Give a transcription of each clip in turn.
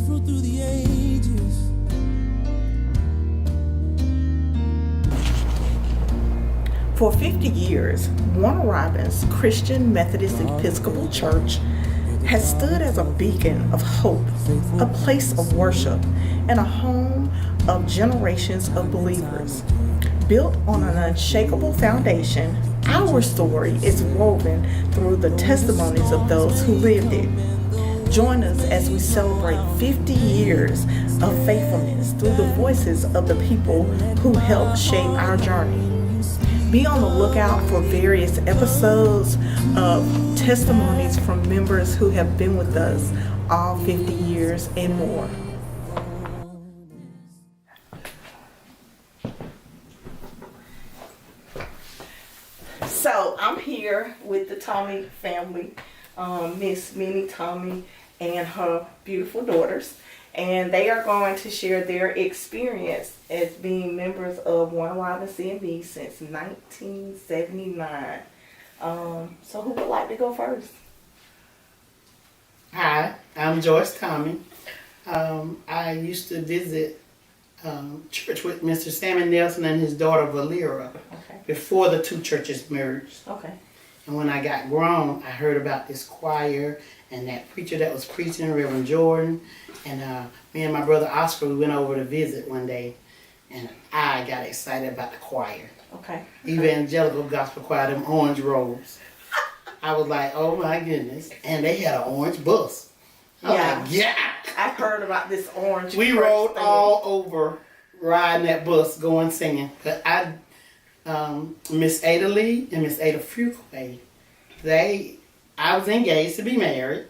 fruit through the ages. For 50 years, Warner Robins Christian Methodist Episcopal Church has stood as a beacon of hope, a place of worship, and a home of generations of believers. Built on an unshakable foundation, our story is woven through the testimonies of those who lived it. Join us as we celebrate 50 years of faithfulness through the voices of the people who helped shape our journey. Be on the lookout for various episodes of testimonies from members who have been with us all 50 years and more. So I'm here with the Thomie family, Miss Minnie, Thomie, and her beautiful daughters. And they are going to share their experience as being members of Warner Robins CMB since 1979. So who would like to go first? Hi, I'm Joyce Thomie. I used to visit church with Mr. Salmon Nelson and his daughter Valera before the two churches merged. Okay. And when I got grown, I heard about this choir and that preacher that was preaching, Reverend Jordan. And me and my brother Oscar, we went over to visit one day, and I got excited about the choir. Okay. Evangelical gospel choir, them orange robes. I was like, oh my goodness. And they had an orange bus. Yeah. Like, yeah. I've heard about this orange. We rode all over riding that bus, going singing. But Miss Ada Lee and Miss Ada Fuqua, I was engaged to be married.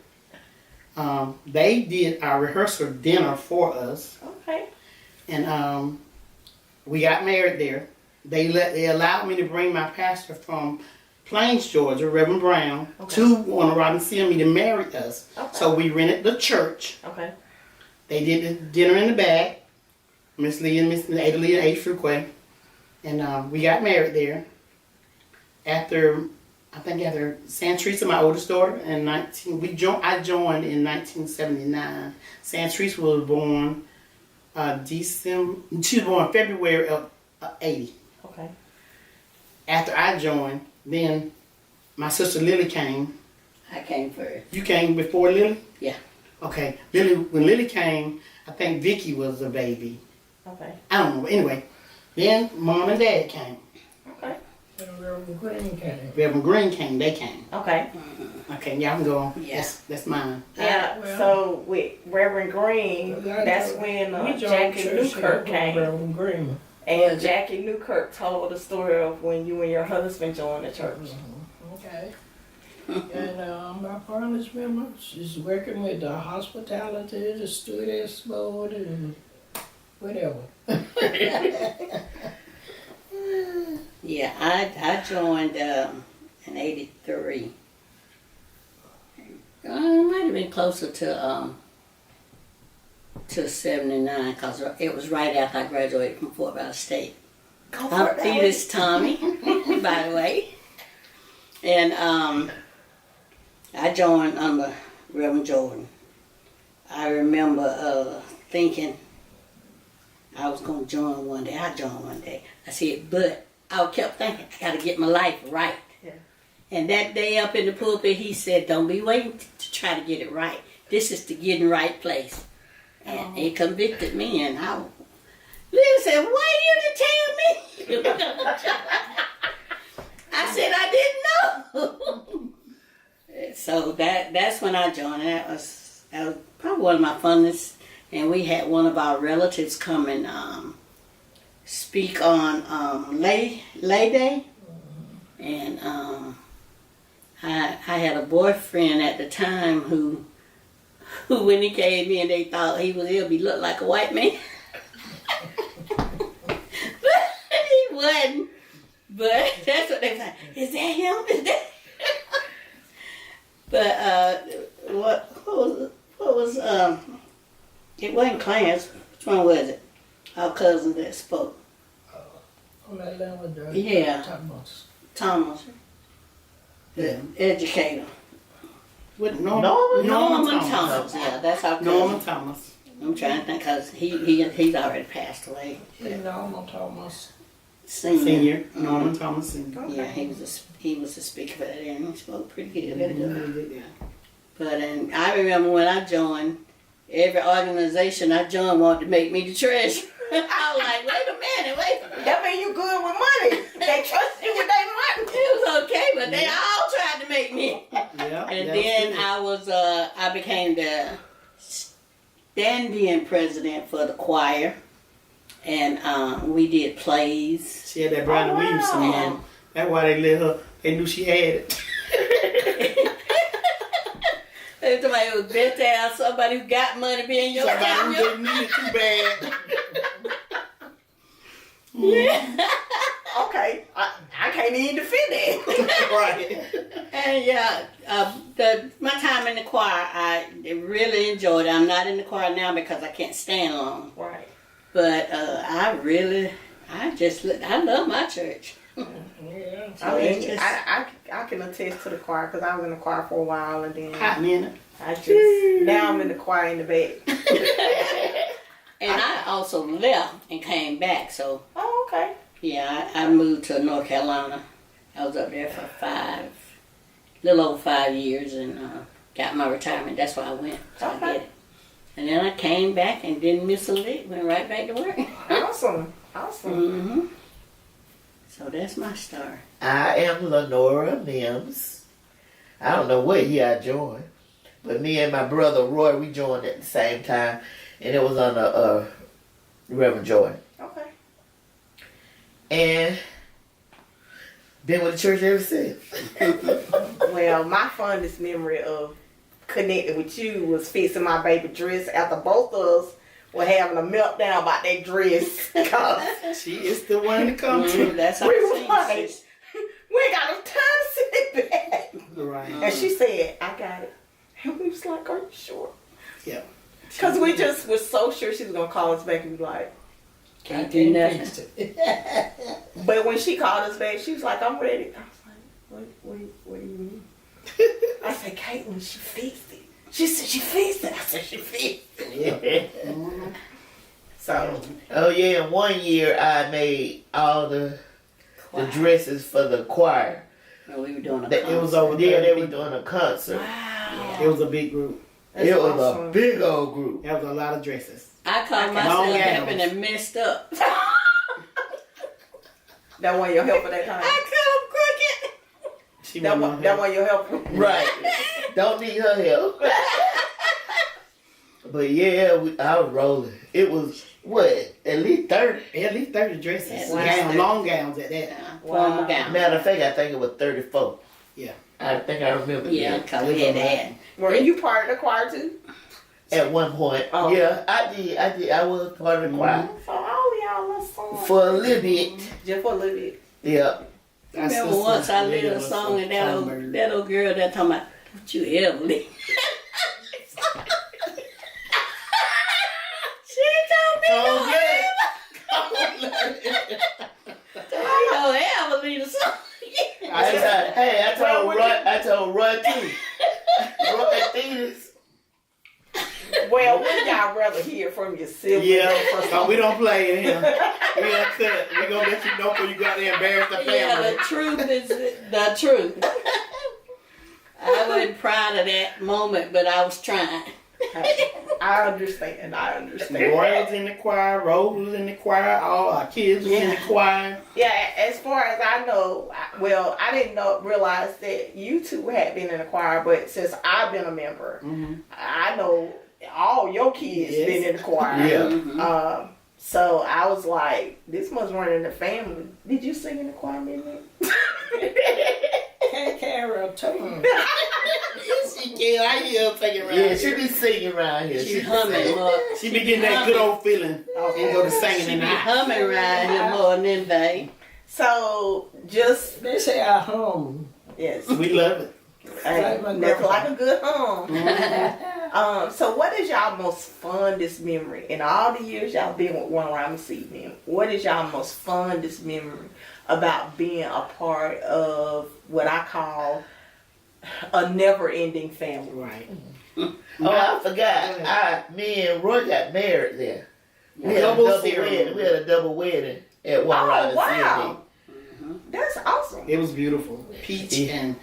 They did our rehearsal dinner for us. Okay. And we got married there. They allowed me to bring my pastor from Plains, Georgia, Reverend Brown, to Warner Robins CME to marry us. Okay. So we rented the church. Okay. They did the dinner in the back. Miss Lee and Miss Ada Lee and Ada Fuqua. And we got married there. After San Teresa, my oldest daughter, I joined in 1979. San Teresa was born she was born February of 80. Okay. After I joined, then my sister Lily came. I came first. You came before Lily? Yeah. Okay. When Lily came, I think Vicky was a baby. Okay. I don't know. But anyway, then Mom and Dad came. Okay. Reverend Green came. Reverend Green came. They came. Okay. Okay, y'all can go on. Yeah. That's mine. Yeah, so with Reverend Green, that's when Jackie Newkirk came. Reverend Green. And Jackie Newkirk told the story of when you and your husband joined the church. Okay. And my partner's member, she's working with the hospitality, the stewardess board, and whatever. Yeah, I joined in '83. It might have been closer to 79, because it was right after I graduated from Fort Valley State. I'm Thedis Thomie, by the way. And I joined under Reverend Jordan. I remember thinking I was going to join one day. I joined one day. I said, but I kept thinking, I got to get my life right. Yeah. And that day up in the pulpit, he said, don't be waiting to try to get it right. This is to get in the right place. And he convicted me, and Lily said, why you didn't tell me? I said, I didn't know. So that's when I joined. That was probably one of my funnest. And we had one of our relatives come and speak on Lay Day. And I had a boyfriend at the time who when he came in, they thought he looked like a white man. But he wasn't. But that's what they said. Is that him? Is that But what was it wasn't Clarence. Which one was it? Our cousin that spoke. On that level there. Yeah. Thomas. The educator. What, Norman Thomas. Yeah, that's our cousin. Norman Thomas. I'm trying to think because he's already passed away. You know, I'm Thomas. Senior. Norman Thomas Senior. Yeah, he was a speaker for that, and he spoke pretty good. Yeah. But and I remember when I joined, every organization I joined wanted to make me the treasurer. I was like, wait a minute. That mean you good with money. They trust you with their money. It was okay, but they all tried to make me. Yeah. And then I became the stand-in president for the choir, and we did plays. She had that Brian Williams song. That's why they let her. They knew she had it. It was better to have somebody who got money being your Somebody who family. didn't need it too bad. Okay, I can't even defend it. Right. And yeah, my time in the choir, I really enjoyed it. I'm not in the choir now because I can't stand long. Right. But I love my church. Yeah. So I mean, it's just- I can attest to the choir because I was in the choir for a while and then Hot minute. I just now I'm in the choir in the back. And I also left and came back. So Oh, okay. yeah, I moved to North Carolina. I was up there for little over 5 years, and got my retirement. That's why I went. So I Okay. did it. And then I came back and didn't miss a lick. Went right back to work. Awesome. Mm-hmm. So that's my story. I am Lenora Mims. I don't know what year I joined, but me and my brother Roy, we joined at the same time, and it was under Reverend Joy. Okay. And been with the church ever since. Well, my fondest memory of connecting with you was fixing my baby dress after both of us were having a meltdown about that dress. 'Cause She is the one to come Mhm, to. that's how we it was like, seems. we ain't got no time to sit back. Right. And she said, I got it. And we was like, are you sure? Yeah. Because we just were so sure she was going to call us back and be like, Can't do nothing. fix it. but when she called us back, she was like, I'm ready. I was like, what do you mean? I said, Caitlin, she fixed it. She said, she fixed it. I said, she fixed it. So, Oh yeah, and one year I made all the dresses for the choir. Well, we were doing a It was concert. over there. They were doing a concert. It was a big group. that's It was awesome. a big old group. There was a lot of dresses. I called myself Long helping gowns. and messed up. That one your helper that time. I cut them crooked. She That wasn't one, on that her. one your helper. Right. Don't need her help. But yeah, I was rolling. It was what? At least 30. At least 30 dresses. Wow. Gown, long gowns at that. Formal gown. Matter of fact, I think it was 34. Yeah. I think I remember. Yeah, that. because we had that. Were you part of the choir too? At one point. Oh. Yeah, I did. I was part of the choir So all y'all little songs. for a little bit. Just for a little bit. Yeah. I remember once I lit a song and that old girl that talking about, don't you ever leave. She told me Oh, don't ever leave a song. I told Roy too. Roy Thedis. Well, would y'all rather hear from your siblings? Yeah, we don't play in here. We don't cut. We gonna let you know before you got there embarrass the family. Yeah, the truth is the truth. I wasn't proud of that moment, but I was trying. I understand. Roy was in the choir, Rose was in the choir, all our kids was in the choir. Yeah, as far as I know, I didn't realize that you two had been in the choir, but since I've been a member, I know all your kids Yes. been in the choir. Yeah. So I was like, this must run in the family. Did you sing in the choir, Minnie? Can't carry a tune. She can't. I hear her taking around. Yeah, she be singing around here. She humming more. She be getting that good old feeling and go to singing She in be the house. humming around here more than anybody. So just They say I hum. yes, We love it. nothing like a good hum. So what is y'all most fondest memory in all the years y'all been with One Rhyme Seed? What is y'all most fondest memory about being a part of what I call a never-ending family? Right. Oh, I forgot. Me and Roy got married there. We had Double a double ceremony. wedding. We had a double wedding at one Oh, round wow. That's awesome. It was beautiful. Peach and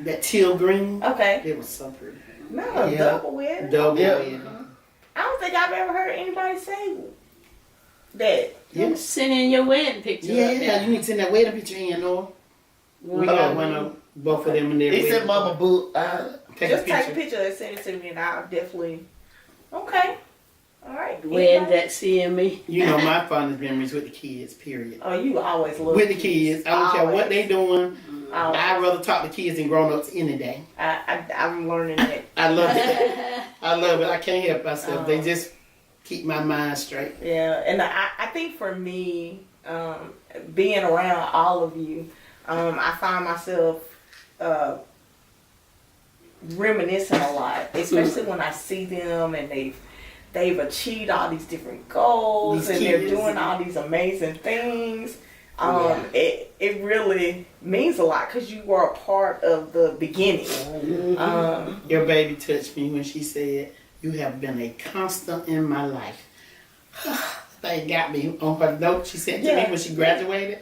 that teal green. Okay. It was so pretty. No, Yeah. double wedding. Double Yeah. wedding. I don't think I've ever heard anybody say that. You send in your wedding picture. Yeah, up there. you need to send that wedding picture in, Noah. We got one of both of them in there. He said, "Mama Boo." Take Just a take a picture. picture and send it to me, and I'll definitely. Okay. All right. Wedding Anybody? that CME. You know my fondest memories with the kids. Period. Oh, you always look With the kids, I don't care what they doing. Always. I'd rather talk to kids than grown ups any day. I'm learning that. I love it. I love it. I can't help myself. They just keep my mind straight. Yeah, and I think for me, being around all of you, I find myself reminiscing a lot, especially when I see them and they've achieved all these different goals These and they're kids. doing all these amazing things. It really means a lot because you were a part of the beginning. Your baby touched me when she said, "You have been a constant in my life." They got me on her note she sent to me when she graduated.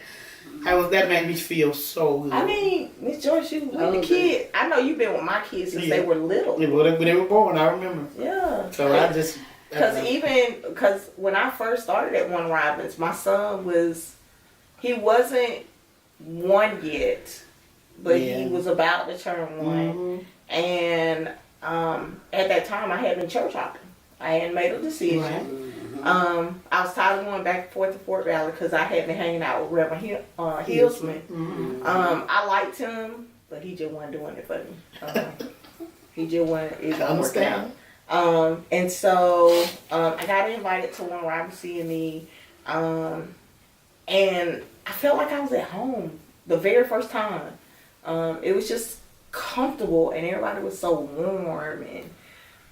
That made me feel so good. I mean, Miss Joyce, you with the kids. I know you've been with my kids since Yeah. they were little. when they were born, I remember. Yeah. So I just Because when I first started at One Robbins, my son he wasn't one yet, but he Yeah. was about to turn one. Mhm. And at that time, I had been church hopping. I hadn't made a decision. Right. I was tired of going back and forth to Fort Valley because I had been hanging out with Reverend Hillsman. I liked him, but he just wasn't doing it for me. He just wasn't. It I wasn't working out. understand. And so I got invited to One Robin CME, and I felt like I was at home the very first time. It was just comfortable, and everybody was so warm, and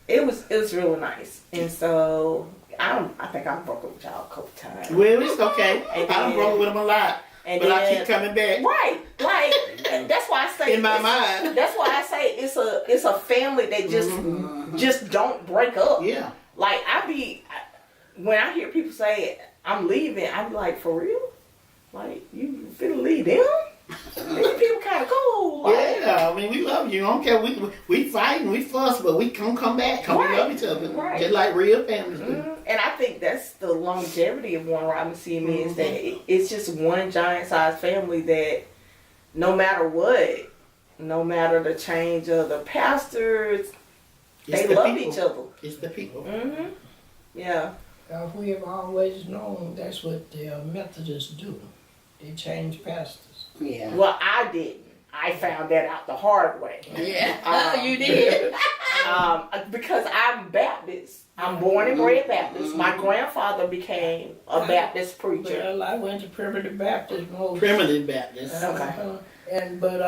it was really nice. And so I think I broke up with y'all a couple times. Well, it's okay. And I done then- broke with them a lot, And but I then- keep coming back. Right, like and that's why I say In my it's- mind. That's why I say it's a family that just don't break up. Yeah. Like when I hear people say I'm leaving, I be like, for real? Like you finna leave them? These people kind of cool. Like, Yeah, I mean, we love you. I don't care. We fight and we fuss, but we come back. We Right. love each other. Right. Just like real families do. And I think that's the longevity of One Robin CME is that it's just one giant sized family that no matter what, no matter the change of the pastors, It's they the love people. each other. It's the people. Yeah. We have always known that's what the Methodists do. They change pastors. Yeah. Well, I didn't. I found that out the hard way. Yeah. Oh, you did. Because I'm Baptist. I'm born and bred Baptist. My grandfather became a Baptist preacher. Well, I went to Primitive Baptist most. Primitive Baptist. Okay. But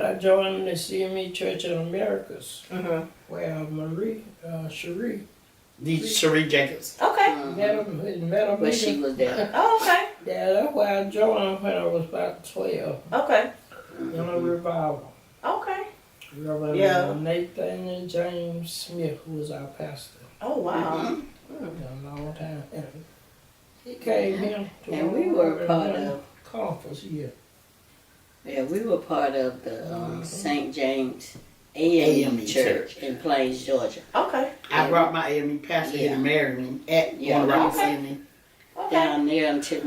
I joined the CME Church in Americas, Mhm. where Cherie These Cherie Jacobs. Okay. met him. But she was there. Oh, okay. Yeah, that's why I joined when I was about 12 Okay. in a revival. Okay. Reverend Yeah. Nathan and James Smith, who was our pastor. Oh, wow. A long time. And he came here to And we were part one of. conference here. Yeah, we were part of the St. James AME AME Church in Plains, Georgia. Okay. I brought my AME pastor here to marry me at Yeah. one of our Okay. CME. Okay. Down there until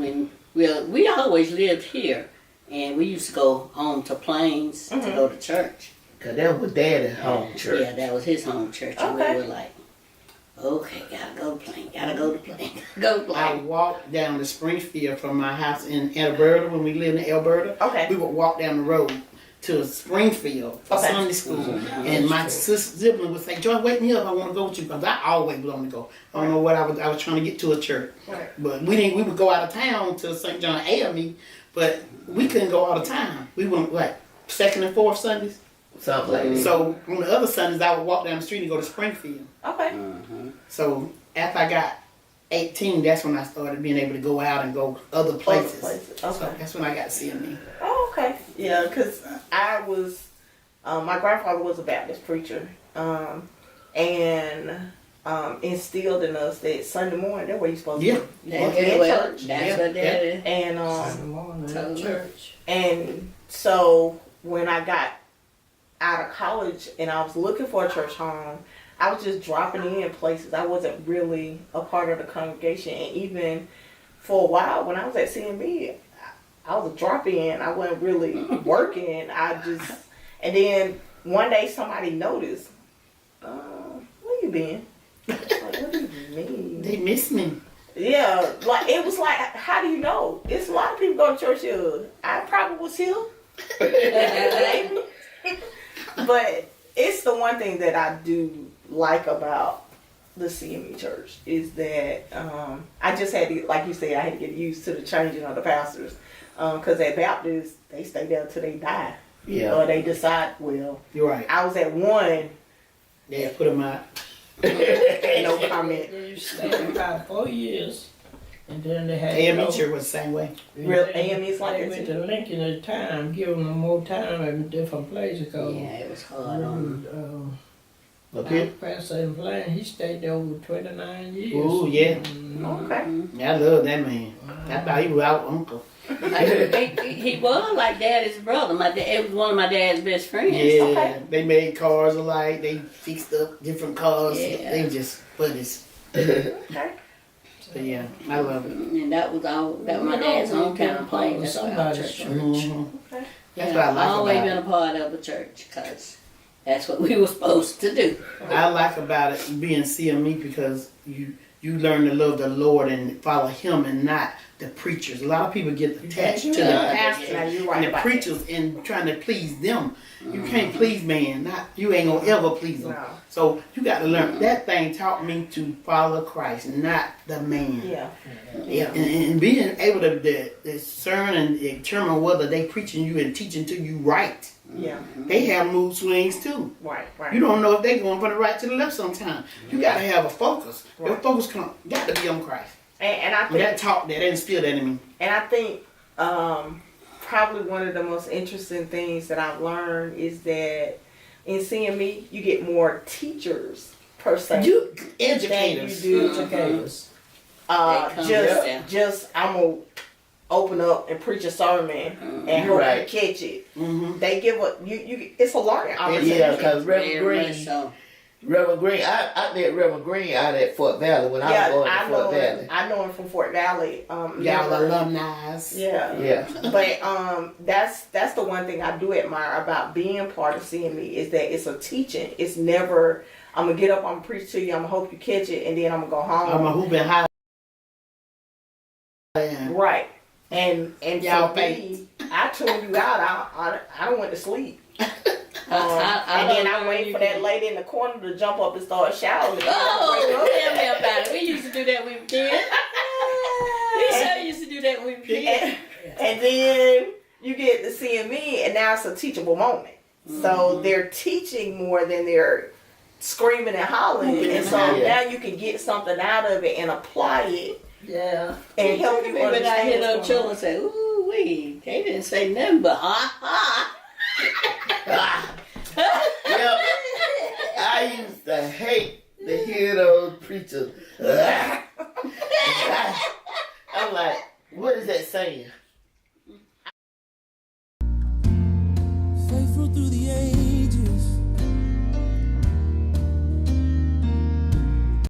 we always lived here, and we used to go home to Plains to go to church. Cause that was Daddy's home church. Yeah, that was his home church, and Okay. we were like, okay, gotta go to Plains, gotta go to Plains, go to I Plains. walked down to Springfield from my house in Alberta when we lived in Alberta. Okay. We would walk down the road to Springfield for Okay. Sunday school. And my sibling would say, "Joy, wake me up. I want to go with you." Because I always wanted to go. I don't know what I was trying to get to a church. Right. But we would go out of town to St. John AME, but we couldn't go all the time. We went, second and fourth Sundays? Something like that. So on the other Sundays, I would walk down the street and go to Springfield. Okay. So after I got 18, that's when I started being able to go out and go other places. places, So okay. that's when I got CME. Oh, okay. Yeah, because I was, my grandfather was a Baptist preacher. and instilled in us that Sunday morning, that's where you're supposed Yeah. to be. In church. That's what that is. And Sunday morning at church. and so when I got out of college and I was looking for a church home, I was just dropping in places. I wasn't really a part of the congregation. And even for a while when I was at CMB, I was a drop in. I wasn't really working. And then one day somebody noticed, where you been? Like, what do you mean? They miss me. Yeah, like it was like, how do you know? It's a lot of people go to church here. I probably was here. Maybe. But it's the one thing that I do like about the CME church is that I just had to, like you said, I had to get used to the changing of the pastors. Because at Baptist, they stay there until they die. Yeah. Or they decide, well, You're right. I was at one, Yeah, put them out. no comment. They stayed about 4 years, and then they had AME church was the same way. Real AME's like they that went too? to Lincoln at the time, giving them more time in different places. Cause Yeah, it was hard on Okay. Pastor in Plain, he stayed there over 29 years. Ooh, yeah. Okay. Yeah, I love that man. I thought he was our uncle. Like, he was like daddy's brother. It was one of my dad's best friends. Yeah, Okay. they made cars alike. They fixed up different cars. Yeah. They just buddies. Okay. But yeah, I love it. And that was my dad's hometown place. That's why our Somebody's church. church. Mhm. Okay. That's Yeah, what I I've like always about been it. a part of a church because that's what we were supposed to do. I like about it being CME because you learn to love the Lord and follow Him and not the preachers. A lot of people get attached to the Yeah. pastor Now you're right and the about preachers and trying to please them. You can't please man. You ain't gonna ever please them. No. So you got to learn. That thing taught me to follow Christ, not the man. Yeah. Yeah, and being able to discern and determine whether they preaching you and teaching to you right. Yeah. They have mood swings too. Right. Right. You don't know if they going from the right to the left sometimes. You got to have a focus. Your Right. focus got to be on Christ. And I And think that taught that instilled that in me. And I think probably one of the most interesting things that I've learned is that in CME you get more teachers per se You than you educators. do. Educators. They come down. Just I'm gonna open up and preach a sermon and hope Right. you catch it. Mm-hmm. They give a you. It's a learning opportunity. Yeah, because Very Reverend much Green, so. Reverend Green, I met Reverend Green out at Fort Valley when I was going to Fort Valley. I know him from Fort Valley. Y'all never- alumni. Yeah. Yeah. But that's the one thing I do admire about being part of CME is that it's a teaching. It's never I'm gonna get up, I'm gonna preach to you, I'm gonna hope you catch it, and then I'm gonna go home. I'm a hooping high. Right. And Y'all for me, I tune you out. I don't went to sleep. I And then don't I know wait you for can- that lady in the corner to jump up and start shouting. Oh, tell me about it. We used to do that when we were kids. We sure used to do that when we were kids. And then you get to CME, and now it's a teachable moment. So they're teaching more than they're screaming and hollering. And so Yeah. now you can get something out of it and apply it Yeah. and help you When I hear understand those what's going children say, ooh, wee, they didn't say nothing but ha ha. Yep. I used to hate to hear those preachers.